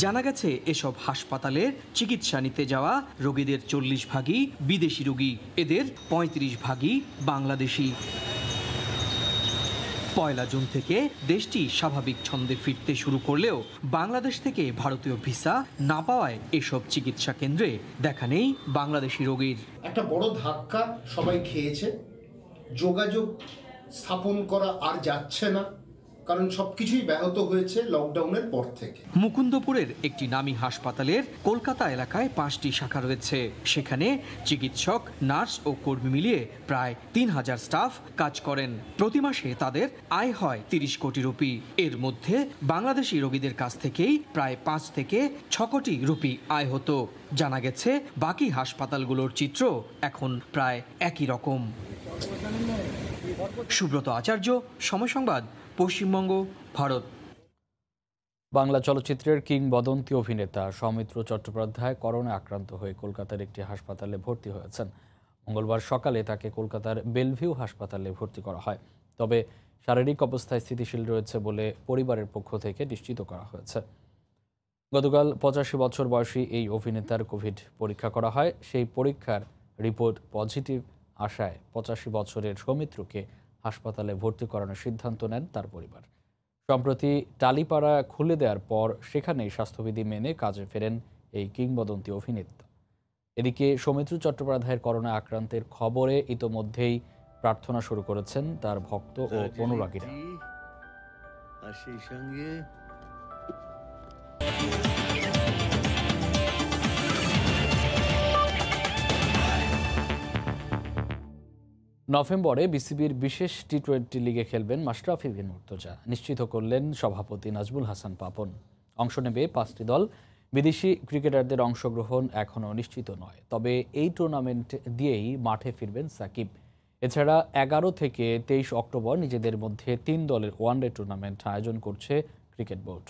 [SPEAKER 4] জানা গেছে এসব হাসপাতালের চিকিৎসা নিতে যাওয়া রোগীদের 40 ভাগই বিদেশি রোগী, এদের 35 ভাগই বাংলাদেশি। 1 জুন থেকে দেশটি স্বাভাবিক ছন্দে ফিরতে শুরু করলেও বাংলাদেশ থেকে ভারতীয় ভিসা না পাওয়ায় এসব চিকিৎসা কেন্দ্রে দেখা নেই বাংলাদেশি রোগীর।
[SPEAKER 10] একটা বড় ধাক্কা সবাই খেয়েছে। যোগাযোগ স্থাপন করা আর যাচ্ছে না, কারণ সবকিছুই ব্যাহত হয়েছে লকডাউনের পর থেকে।
[SPEAKER 4] মুকুন্দপুরের একটি নামী হাসপাতালের কলকাতা এলাকায় 5টি শাখা রয়েছে। সেখানে চিকিৎসক, নার্স ও কর্মী মিলিয়ে প্রায় 3000 স্টাফ কাজ করেন। প্রতি মাসে তাদের আয় হয় 30 কোটি রুপি। এর মধ্যে বাংলাদেশি রোগীদের কাছ থেকেই প্রায় 5 থেকে 6 কোটি রুপি আয় হতো। জানা গেছে বাকি হাসপাতালগুলোর চিত্র এখন প্রায় একই রকম। সুব্রত আচার্য, সময় সংবাদ, পশ্চিমবঙ্গ, ভারত।
[SPEAKER 1] বাংলা চলচ্চিত্রের কিংবদন্তি অভিনেতা সৌমিত্র চট্টোপাধ্যায় করোনা আক্রান্ত হয়ে কলকাতার একটি হাসপাতালে ভর্তি হয়েছেন। মঙ্গলবার সকালে তাকে কলকাতার বেলভিউ হাসপাতালে ভর্তি করা হয়। তবে শারীরিক অবস্থায় স্থিতিশীল রয়েছে বলে পরিবারের পক্ষ থেকে নিশ্চিত করা হয়েছে। গতকাল 85 বছর বয়সী এই অভিনেতার কোভিড পরীক্ষা করা হয়। সেই পরীক্ষার রিপোর্ট পজিটিভ আসায় 85 বছরের সৌমিত্রকে হাসপাতালে ভর্তি করানোর সিদ্ধান্ত নেন তার পরিবার। সম্প্রতি টালিপাড়া খুলে দেওয়ার পর সেখানেই স্বাস্থ্যবিধি মেনে কাজে ফেরেন এই কিংবদন্তি অভিনেতা। এদিকে সৌমিত্র চট্টোপাধ্যায়ের করোনা আক্রান্তের খবরে ইতোমধ্যেই প্রার্থনা শুরু করেছেন তার ভক্ত ও অনুরাগীরা।
[SPEAKER 15] আর সেই সঙ্গে
[SPEAKER 1] নভেম্বরে বিসিবির বিশেষ টি-20 লিগে খেলবেন মাশরাফি বিন মুর্তজা, নিশ্চিত করলেন সভাপতি নাজমুল হাসান পাপন। অংশ নেবে 5টি দল। বিদেশি ক্রিকেটারদের অংশগ্রহণ এখনও নিশ্চিত নয়, তবে এই টুর্নামেন্ট দিয়েই মাঠে ফিরবেন সাকিব। এছাড়া 11 থেকে 23 অক্টোবর নিজেদের মধ্যে 3 দলের ওয়ানডে টুর্নামেন্ট আয়োজন করছে ক্রিকেট বোর্ড।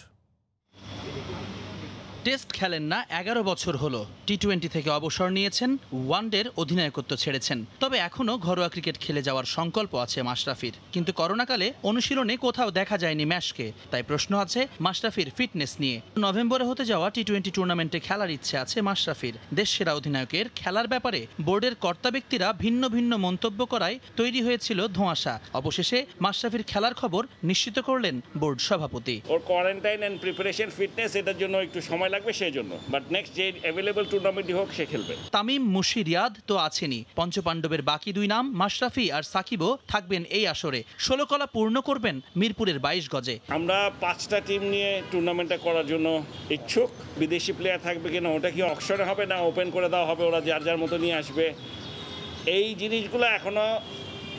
[SPEAKER 16] টেস্ট খেলেন না 11 বছর হলো। টি-20 থেকে অবসর নিয়েছেন, ওয়ানডের অধিনায়কত্ব ছেড়েছেন। তবে এখনও ঘরোয়া ক্রিকেট খেলে যাওয়ার সংকল্প আছে মাশরাফির। কিন্তু করোনাকালে অনুশীলনে কোথাও দেখা যায়নি ম্যাশকে। তাই প্রশ্ন আছে মাশরাফির ফিটনেস নিয়ে। নভেম্বরে হতে যাওয়া টি-20 টুর্নামেন্টে খেলার ইচ্ছে আছে মাশরাফির। দেশসেরা অধিনায়কের খেলার ব্যাপারে বোর্ডের কর্তা ব্যক্তিরা ভিন্ন ভিন্ন মন্তব্য করায় তৈরি হয়েছিল ধোঁয়াশা। অবশেষে মাশরাফির খেলার খবর নিশ্চিত করলেন বোর্ড সভাপতি।
[SPEAKER 17] ওর কোয়ারেন্টাইন এন্ড প্রিপারেশন ফিটনেস এটার জন্য একটু সময় লাগবে, সেই জন্য বাট নেক্সট যে অ্যাভেলেবল টুর্নামেন্টই হোক সে খেলবে।
[SPEAKER 16] তামিম, মুশি, রিয়াদ তো আছেনই। পঞ্চপাণ্ডবের বাকি 2 নাম মাশরাফি আর সাকিবও থাকবেন এই আসরে। 16 কলা পূর্ণ করবেন মিরপুরের 22 গজে।
[SPEAKER 17] আমরা 5টা টিম নিয়ে টুর্নামেন্টটা করার জন্য ইচ্ছুক। বিদেশি প্লেয়ার থাকবে কিনা, ওটা কি অকশনে হবে না ওপেন করে দেওয়া হবে, ওরা যার যার মতো নিয়ে আসবে, এই জিনিসগুলো এখনো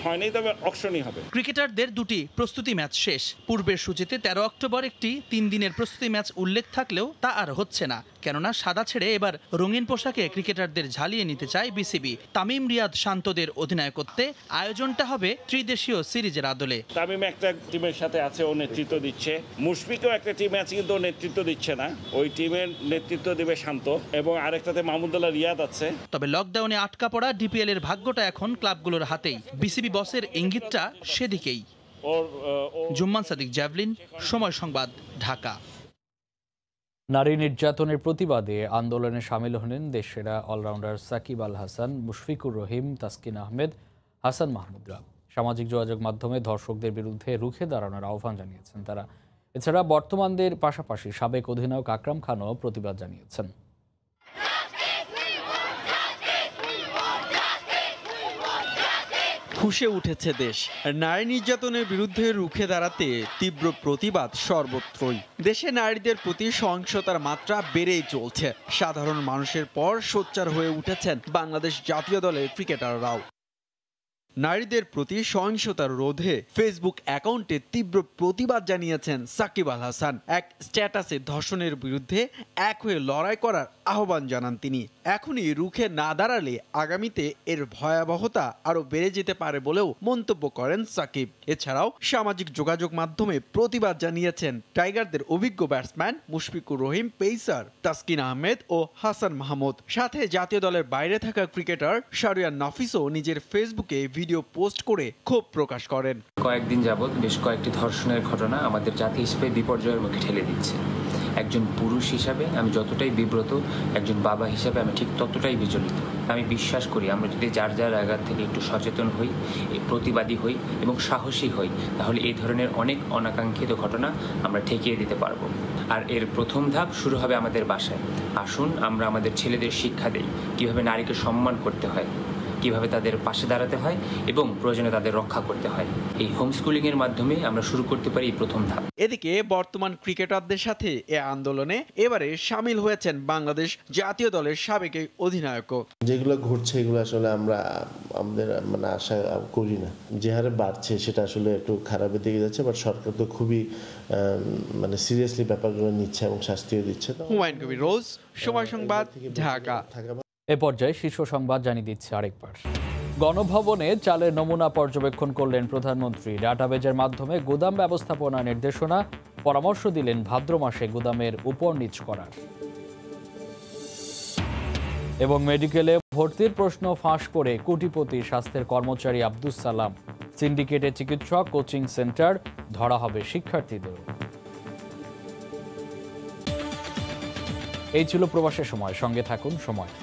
[SPEAKER 17] হয়নি, তবে অকশনই হবে।
[SPEAKER 16] ক্রিকেটারদের 2টি প্রস্তুতি ম্যাচ শেষ। পূর্বের সূচিতে 13 অক্টোবর একটি 3 দিনের প্রস্তুতি ম্যাচ উল্লেখ থাকলেও তা আর হচ্ছে না, কেননা সাদা ছেড়ে এবার রঙিন পোশাকে ক্রিকেটারদের ঝালিয়ে নিতে চায় বিসিবি। তামিম, রিয়াদ, শান্তদের অধিনায়কত্বে আয়োজনটা হবে ত্রিদেশীয় সিরিজের আদলে।
[SPEAKER 17] তামিম একটা টিমের সাথে আছে, ও নেতৃত্ব দিচ্ছে। মুশফিকও একটা টিমে আছে, কিন্তু ও নেতৃত্ব দিচ্ছে না। ওই টিমের নেতৃত্ব দেবে শান্ত, এবং আরেকটাতে মাহমুদুল্লাহ রিয়াদ আছে।
[SPEAKER 16] তবে লকডাউনে আটকা পড়া ডিপিএল এর ভাগ্যটা এখন ক্লাবগুলোর হাতেই। বিসিবি বসের ইঙ্গিতটা সেদিকেই। জুম্মান সাদিক, জ্যাভলিন, সময় সংবাদ, ঢাকা।
[SPEAKER 1] নারী নির্যাতনের প্রতিবাদে আন্দোলনে সামিল হলেন দেশসেরা অলরাউন্ডার সাকিব আল হাসান, মুশফিকুর রহিম, তাসকিন আহমেদ, হাসান মাহমুদরা। সামাজিক যোগাযোগ মাধ্যমে ধর্ষকদের বিরুদ্ধে রুখে দাঁড়ানোর আহ্বান জানিয়েছেন তারা। এছাড়া বর্তমানদের পাশাপাশি সাবেক অধিনায়ক আকরাম খানও প্রতিবাদ জানিয়েছেন।
[SPEAKER 18] ফুঁসে উঠেছে দেশ। নারী নির্যাতনের বিরুদ্ধে রুখে দাঁড়াতে তীব্র প্রতিবাদ সর্বত্রই। দেশে নারীদের প্রতি সহিংসতার মাত্রা বেড়েই চলছে। সাধারণ মানুষের পর সোচ্চার হয়ে উঠেছেন বাংলাদেশ জাতীয় দলের ক্রিকেটাররাও। নারীদের প্রতি সহিংসতা রোধে ফেসবুক অ্যাকাউন্টে তীব্র প্রতিবাদ জানিয়েছেন সাকিব আল হাসান। এক স্ট্যাটাসে ধর্ষণের বিরুদ্ধে এক হয়ে লড়াই করার আহ্বান জানান তিনি। এখনই রুখে না দাঁড়ালে আগামীতে এর ভয়াবহতা আরও বেড়ে যেতে পারে বলেও মন্তব্য করেন সাকিব। এছাড়াও সামাজিক যোগাযোগ মাধ্যমে প্রতিবাদ জানিয়েছেন টাইগারদের অভিজ্ঞ ব্যাটসম্যান মুশফিকুর রহিম, পেসার তাসকিন আহমেদ ও হাসান মাহমুদ। সাথে জাতীয় দলের বাইরে থাকা ক্রিকেটার শাহরিয়ার নাফিসও নিজের ফেসবুকে ভিডিও পোস্ট করে ক্ষোভ প্রকাশ করেন।
[SPEAKER 2] কয়েকদিন যাবৎ বেশ কয়েকটি ধর্ষণের ঘটনা আমাদের জাতি হিসেবে বিপর্যয়ের মুখে ঠেলে দিচ্ছে। একজন পুরুষ হিসাবে আমি যতটাই বিব্রত, একজন বাবা হিসাবে আমি ঠিক ততটাই বিচলিত। আমি বিশ্বাস করি আমরা যদি যার যার জায়গা থেকে একটু সচেতন হই, প্রতিবাদী হই এবং সাহসী হই, তাহলে এই ধরনের অনেক অনাকাঙ্ক্ষিত ঘটনা আমরা ঠেকিয়ে দিতে পারবো। আর এর প্রথম ধাপ শুরু হবে আমাদের বাসায়। আসুন আমরা আমাদের ছেলেদের শিক্ষা দেই কীভাবে নারীকে সম্মান করতে হয়, কিভাবে তাদের পাশে দাঁড়াতে হয় এবং প্রয়োজনে তাদের রক্ষা করতে হয়। এই হোমস্কুলিংয়ের মাধ্যমে আমরা শুরু করতে পারি এই প্রথম ধাপ।
[SPEAKER 18] এদিকে বর্তমান ক্রিকেটারদের সাথে এ আন্দোলনে এবারে সামিল হয়েছেন বাংলাদেশ জাতীয় দলের সাবেক অধিনায়কও।
[SPEAKER 3] যেগুলো ঘটছে এগুলো আসলে আমরা আমাদের আশা করি না। যে হারে বাড়ছে সেটা আসলে একটু খারাপের দিকে যাচ্ছে, বাট সরকার তো খুবই সিরিয়াসলি ব্যাপারগুলো নিচ্ছে এবং শাস্তিও দিচ্ছে।
[SPEAKER 18] হুমায়ুন কবির রোজ, সময় সংবাদ, ঢাকা।
[SPEAKER 1] এ পর্যায়ে শীর্ষ সংবাদ জানিয়ে দিচ্ছে আরেকবার। গণভবনে চালের নমুনা পর্যবেক্ষণ করলেন প্রধানমন্ত্রী। ডাটাবেজের মাধ্যমে গুদাম ব্যবস্থাপনা নির্দেশনা, পরামর্শ দিলেন ভাদ্র মাসে গুদামের উপর নিচ করার। এবং মেডিকেলে ভর্তির প্রশ্ন ফাঁস করে কোটিপতি স্বাস্থ্যের কর্মচারী আব্দুস সালাম। সিন্ডিকেটে চিকিৎসক, কোচিং সেন্টার ধরা হবে শিক্ষার্থীদের। এই ছিল প্রবাসের সময়। সঙ্গে থাকুন সময়।